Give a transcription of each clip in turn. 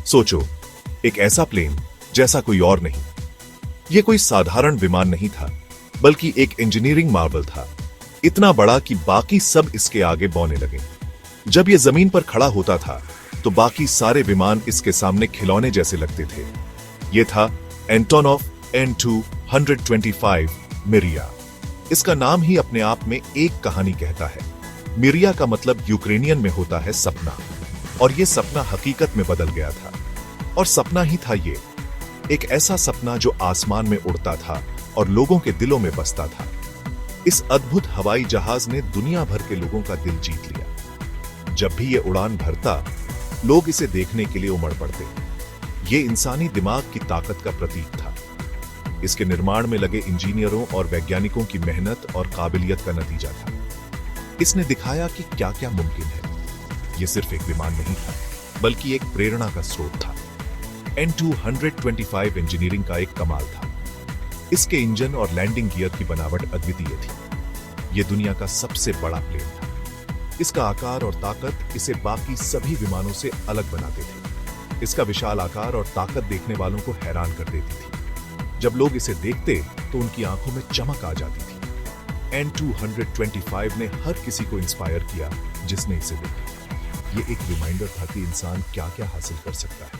सोचो, एक ऐसा प्लेन जैसा कोई और नहीं। यह कोई साधारण विमान नहीं था, बल्कि एक इंजीनियरिंग मार्वल था, इतना बड़ा कि बाकी सब इसके आगे बौने लगे। जब यह जमीन पर खड़ा होता था तो बाकी सारे विमान इसके सामने खिलौने जैसे लगते थे। यह था एंटोनोव N2-125 मिरिया। इसका नाम ही अपने आप में एक कहानी कहता है। मिरिया का मतलब यूक्रेनियन में होता है सपना, और यह सपना हकीकत में बदल गया था। और सपना ही था ये, एक ऐसा सपना जो आसमान में उड़ता था और लोगों के दिलों में बसता था। इस अद्भुत हवाई जहाज ने दुनिया भर के लोगों का दिल जीत लिया। जब भी यह उड़ान भरता, लोग इसे देखने के लिए उमड़ पड़ते। ये इंसानी दिमाग की ताकत का प्रतीक था। इसके निर्माण में लगे इंजीनियरों और वैज्ञानिकों की मेहनत और काबिलियत का नतीजा था। इसने दिखाया कि क्या क्या मुमकिन है। यह सिर्फ एक विमान नहीं था, बल्कि एक प्रेरणा का स्रोत था। N2-125 इंजीनियरिंग का एक कमाल था। इसके इंजन और लैंडिंग गियर की बनावट अद्वितीय थी। यह दुनिया का सबसे बड़ा प्लेन था। इसका आकार और ताकत इसे बाकी सभी विमानों से अलग बनाते थे। इसका विशाल आकार और ताकत देखने वालों को हैरान कर देती थी। जब लोग इसे देखते तो उनकी आंखों में चमक आ जाती थी। N2-125 ने हर किसी को इंस्पायर किया जिसने इसे देखा। यह एक रिमाइंडर था कि इंसान क्या क्या हासिल कर सकता है।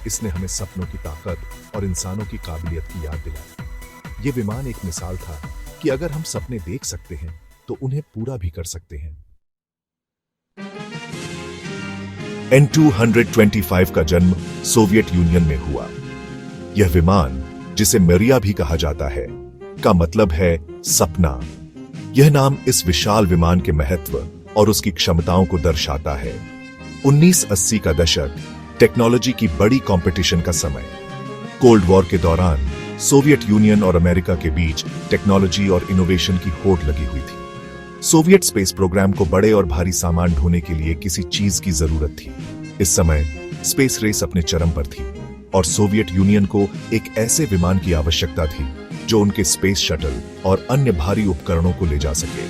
इसने हमें सपनों की ताकत और इंसानों की काबिलियत की याद दिलाई। यह विमान एक मिसाल था कि अगर हम सपने देख सकते हैं तो उन्हें पूरा भी कर सकते हैं। N2-125 का जन्म सोवियत यूनियन में हुआ। यह विमान, जिसे मिरिया भी कहा जाता है, का मतलब है सपना। यह नाम इस विशाल विमान के महत्व और उसकी क्षमताओं को दर्शाता है। 1980 का दशक, टेक्नोलॉजी की बड़ी कंपटीशन का समय। कोल्ड वॉर के दौरान सोवियत यूनियन और अमेरिका के बीच टेक्नोलॉजी और इनोवेशन की होड़ लगी हुई थी। सोवियत स्पेस प्रोग्राम को बड़े और भारी सामान ढोने के लिए किसी चीज की जरूरत थी। इस समय स्पेस रेस अपने चरम पर थी और सोवियत यूनियन को एक ऐसे विमान की आवश्यकता थी जो उनके स्पेस शटल और अन्य भारी उपकरणों को ले जा सके।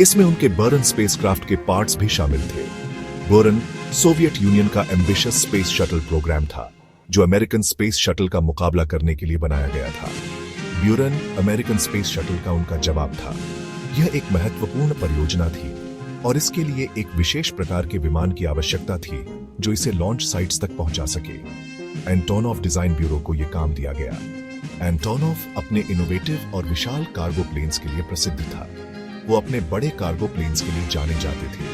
इसमें उनके बर्न स्पेसक्राफ्ट के पार्ट्स भी शामिल थे। बर्न सोवियत यूनियन का एम्बिशियस स्पेस शटल प्रोग्राम था, जो अमेरिकन स्पेस शटल का मुकाबला करने के लिए बनाया गया था। ब्यूरन अमेरिकन स्पेस शटल का उनका जवाब था। यह एक महत्वपूर्ण परियोजना थी और इसके लिए एक विशेष प्रकार के विमान की आवश्यकता थी जो इसे लॉन्च साइट्स तक पहुंचा सके। एंटोनोव डिजाइन ब्यूरो को यह काम दिया गया। एंटोनोव अपने इनोवेटिव और विशाल कार्गो प्लेन्स के लिए प्रसिद्ध था। वो अपने बड़े कार्गो प्लेन्स के लिए जाने जाते थे,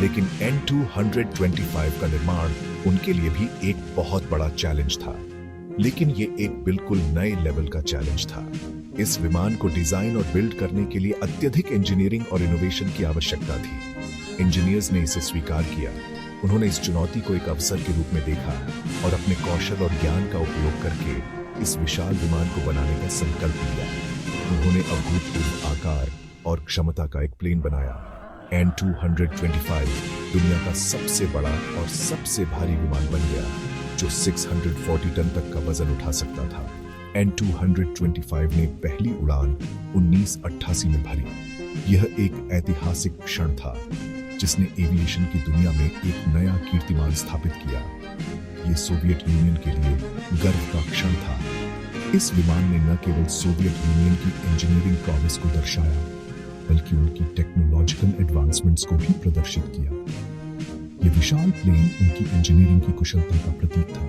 लेकिन N2-125 का निर्माण उनके लिए भी एक बहुत बड़ा चैलेंज था। लेकिन ये एक बिल्कुल नए लेवल का चैलेंज था। इस विमान को डिजाइन और बिल्ड करने के लिए अत्यधिक इंजीनियरिंग और इनोवेशन की आवश्यकता थी। इंजीनियर्स ने इसे स्वीकार किया। उन्होंने इस चुनौती को एक अवसर के रूप में देखा और अपने कौशल और ज्ञान का उपयोग करके इस विशाल विमान को बनाने का संकल्प लिया। उन्होंने अभूतपूर्व आकार और क्षमता का एक प्लेन बनाया। N2-125 दुनिया का सबसे बड़ा और सबसे भारी विमान बन गया, जो 640 टन तक का वजन उठा सकता था। N2-125 ने पहली उड़ान 1988 में भरी। यह एक ऐतिहासिक क्षण था जिसने एविएशन की दुनिया में एक नया कीर्तिमान स्थापित किया। यह सोवियत यूनियन के लिए गर्व का क्षण था। इस विमान ने न केवल सोवियत यूनियन की इंजीनियरिंग प्रॉमिस को दर्शाया, बल्कि उनकी टेक्नोलॉजिकल एडवांसमेंट्स को भी प्रदर्शित किया। यह विशाल प्लेन उनकी इंजीनियरिंग की कुशलता का प्रतीक था।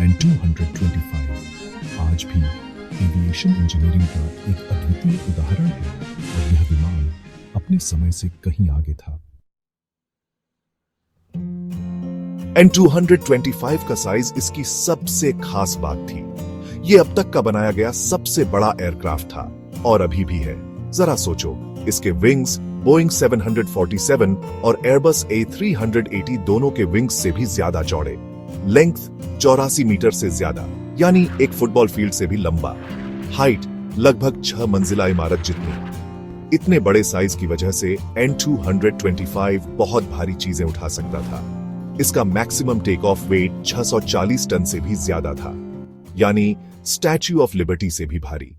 N2-125 आज भी एविएशन इंजीनियरिंग का एक अद्वितीय उदाहरण है और यह विमान अपने समय से कहीं आगे था। N2-125 का साइज इसकी सबसे खास बात थी। यह अब तक का बनाया गया सबसे बड़ा एयरक्राफ्ट था और अभी भी है। जरा सोचो, इसके विंग्स बोइंग 747 और एयरबस A380 दोनों के विंग्स से भी ज्यादा चौड़े। लेंथ 84 मीटर से ज्यादा, यानी एक फुटबॉल फील्ड से भी लंबा। हाइट लगभग 6 मंजिला इमारत जितनी। इतने बड़े साइज की वजह से N2-125 बहुत भारी चीजें उठा सकता था। इसका maximum take off weight 640 ton से भी ज्यादा था, यानी स्टैच्यू ऑफ लिबर्टी से भी भारी।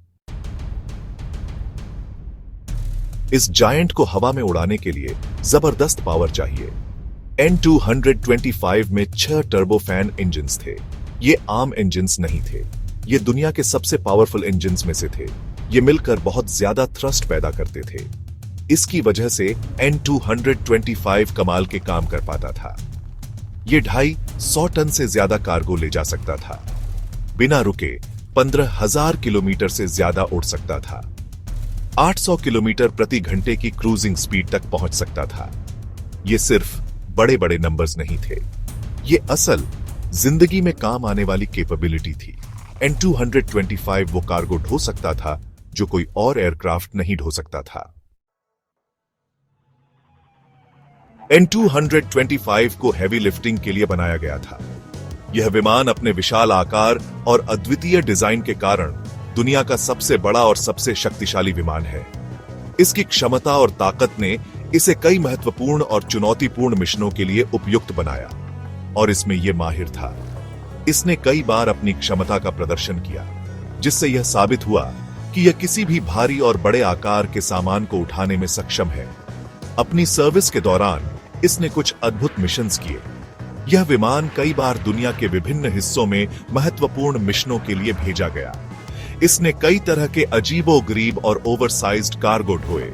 इस जायंट को हवा में उड़ाने के लिए जबरदस्त पावर चाहिए। N225 में 6 टर्बोफैन इंजन्स थे। ये आम इंजन्स नहीं थे, ये दुनिया के सबसे पावरफुल इंजन्स में से थे। ये मिलकर बहुत ज्यादा थ्रस्ट पैदा करते थे। इसकी वजह से N225 कमाल के काम कर पाता था। ये 250 टन से ज्यादा कार्गो ले जा सकता था। बिना रुके 15,000 किलोमीटर से ज्यादा उड़ सकता था। 800 किलोमीटर प्रति घंटे की क्रूजिंग स्पीड तक पहुंच सकता था। ये सिर्फ बड़े बड़े नंबर्स नहीं थे, ये असल जिंदगी में काम आने वाली कैपेबिलिटी थी। N225 वो कार्गो ढो सकता था जो कोई और एयरक्राफ्ट नहीं ढो सकता था। N225 को हैवी लिफ्टिंग के लिए बनाया गया था। यह विमान अपने विशाल आकार और अद्वितीय डिजाइन के कारण दुनिया का सबसे बड़ा और सबसे शक्तिशाली विमान है। इसकी क्षमता और ताकत ने इसे कई महत्वपूर्ण और चुनौतीपूर्ण मिशनों के लिए उपयुक्त बनाया, और इसमें यह माहिर था। इसने कई बार अपनी क्षमता का प्रदर्शन किया, जिससे यह साबित हुआ कि यह किसी भी भारी और बड़े आकार के सामान को उठाने में सक्षम है। अपनी सर्विस के दौरान इसने कुछ अद्भुत मिशंस किए। यह विमान कई बार दुनिया के विभिन्न हिस्सों में महत्वपूर्ण मिशनों के लिए भेजा गया। इसने कई तरह के अजीबोगरीब और ओवरसाइज्ड कार्गो ढोए।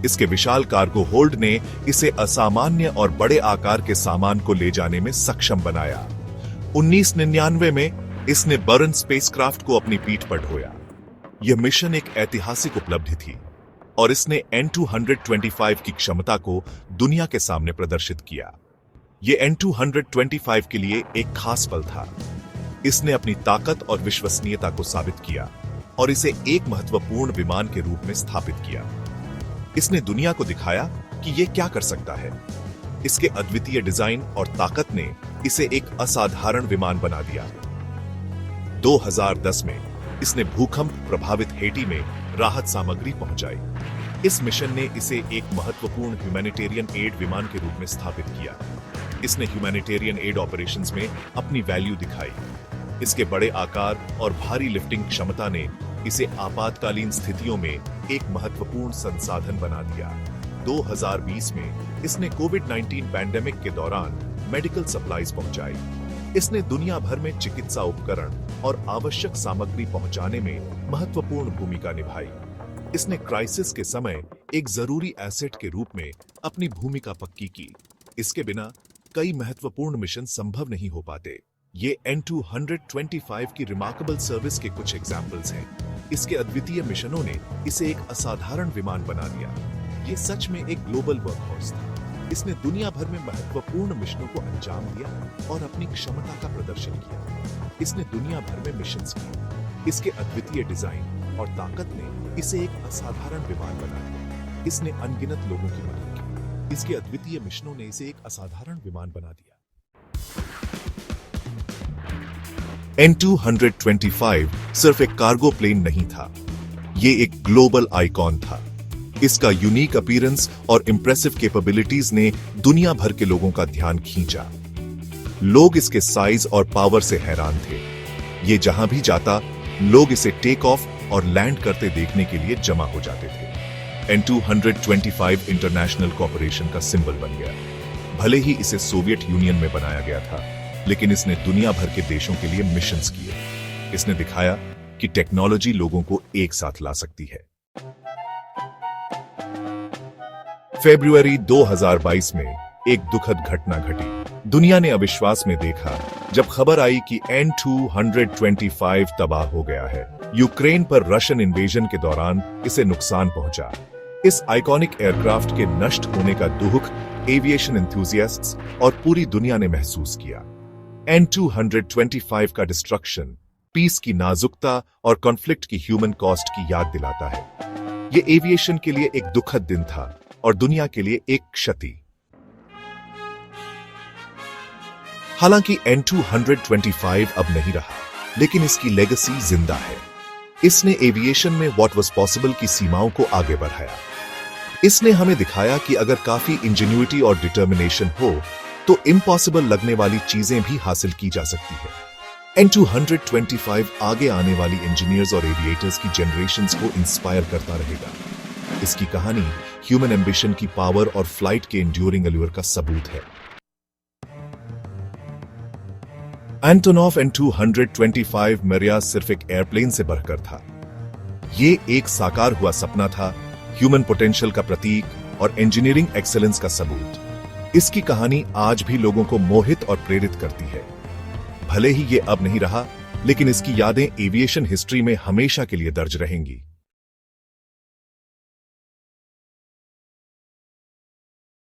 इसके विशाल कार्गो होल्ड ने इसे असामान्य और बड़े आकार के सामान को ले जाने में सक्षम बनाया। 1999 में इसने बर्न स्पेसक्राफ्ट को अपनी पीठ पर ढोया। यह मिशन एक ऐतिहासिक उपलब्धि थी, और इसने N225 की क्षमता को दुनिया के सामने प्रदर्शित किया। यह N225 के लिए एक खास पल था। इसने अपनी ताकत और विश्वसनीयता को साबित किया और इसे एक महत्वपूर्ण विमान के रूप में स्थापित किया। इसने दुनिया को दिखाया कि यह क्या कर सकता है। इसके अद्वितीय डिजाइन और ताकत ने इसे एक असाधारण विमान बना दिया। 2010 में इसने भूकंप प्रभावित हेटी में राहत सामग्री पहुंचाई। इस मिशन ने इसे एक महत्वपूर्ण ह्यूमैनिटेरियन एड विमान के रूप में स्थापित किया। इसने ह्यूमैनिटेरियन एड ऑपरेशंस में अपनी वैल्यू दिखाई। इसके बड़े आकार और भारी लिफ्टिंग क्षमता ने इसे आपातकालीन स्थितियों में एक महत्वपूर्ण संसाधन बना दिया। 2020 में इसने कोविड-19 पैंडेमिक के दौरान मेडिकल सप्लाईज पहुंचाई। इसने दुनिया भर में चिकित्सा उपकरण और आवश्यक सामग्री पहुंचाने में महत्वपूर्ण भूमिका निभाई। इसने क्राइसिस के समय एक जरूरी एसेट के रूप में अपनी भूमिका पक्की की। इसके बिना कई महत्वपूर्ण मिशन संभव नहीं हो पाते। ये N225 की रिमार्केबल सर्विस के कुछ एग्जाम्पल्स हैं। इसके अद्वितीय मिशनों ने इसे एक असाधारण विमान बना दिया। ये सच में एक ग्लोबल वर्कहॉर्स था। इसने दुनिया भर में महत्वपूर्ण मिशनों को अंजाम दिया और अपनी क्षमता का प्रदर्शन किया। इसने दुनिया भर में मिशंस किए। इसके अद्वितीय डिजाइन और ताकत ने इसे एक असाधारण विमान बना दिया। इसने अनगिनत लोगों की मदद की। इसके अद्वितीय मिशनों ने इसे एक असाधारण विमान बना दिया। N225 सिर्फ एक कार्गो प्लेन नहीं था, ये एक ग्लोबल आइकॉन था। इसका यूनिक अपीयरेंस और इंप्रेसिव कैपेबिलिटीज ने दुनिया भर के लोगों का ध्यान खींचा। लोग इसके साइज और पावर से हैरान थे। ये जहां भी जाता, लोग इसे टेक ऑफ और लैंड करते देखने के लिए जमा हो जाते थे। N225 इंटरनेशनल कॉर्पोरेशन का सिंबल बन गया। भले ही इसे सोवियत यूनियन में बनाया गया था, लेकिन इसने दुनिया भर के देशों के लिए मिशंस किए। इसने दिखाया कि टेक्नोलॉजी लोगों को एक साथ ला सकती है। फरवरी 2022 में एक दुखद घटना घटी। दुनिया ने अविश्वास में देखा जब खबर आई कि N225 तबाह हो गया है। यूक्रेन पर रशियन इन्वेजन के दौरान इसे नुकसान पहुंचा। इस आइकॉनिक एयरक्राफ्ट के नष्ट होने का दुख एविएशन एंथुसियास्ट्स और पूरी दुनिया ने महसूस किया। N225 का डिस्ट्रक्शन पीस की नाजुकता और कॉन्फ्लिक्ट की ह्यूमन कॉस्ट की याद दिलाता है। यह एविएशन के लिए एक दुखद दिन था और दुनिया के लिए एक क्षति। हालांकि N225 अब नहीं रहा, लेकिन इसकी लेगेसी जिंदा है। इसने एविएशन में व्हाट वाज पॉसिबल की सीमाओं को आगे बढ़ाया। इसने हमें दिखाया कि अगर काफी इंजेन्युइटी और डिटर्मिनेशन हो तो इम्पॉसिबल लगने वाली चीजें भी हासिल की जा सकती है। N225 आगे आने वाली इंजीनियर्स और एविएटर्स की जनरेशंस को इंस्पायर करता रहेगा। इसकी कहानी ह्यूमन एम्बिशन की पावर और फ्लाइट के एंड्यूरिंग अल्यूर का सबूत है। एंटोनॉफ An-225 मेरिया सिर्फ एक एयरप्लेन से बढ़कर था। ये एक साकार हुआ सपना था, ह्यूमन पोटेंशियल का प्रतीक और इंजीनियरिंग एक्सेलेंस का सबूत। इसकी कहानी आज भी लोगों को मोहित और प्रेरित करती है। भले ही ये अब नहीं रहा, लेकिन इसकी यादें एविएशन हिस्ट्री में हमेशा के लिए दर्ज रहेंगी।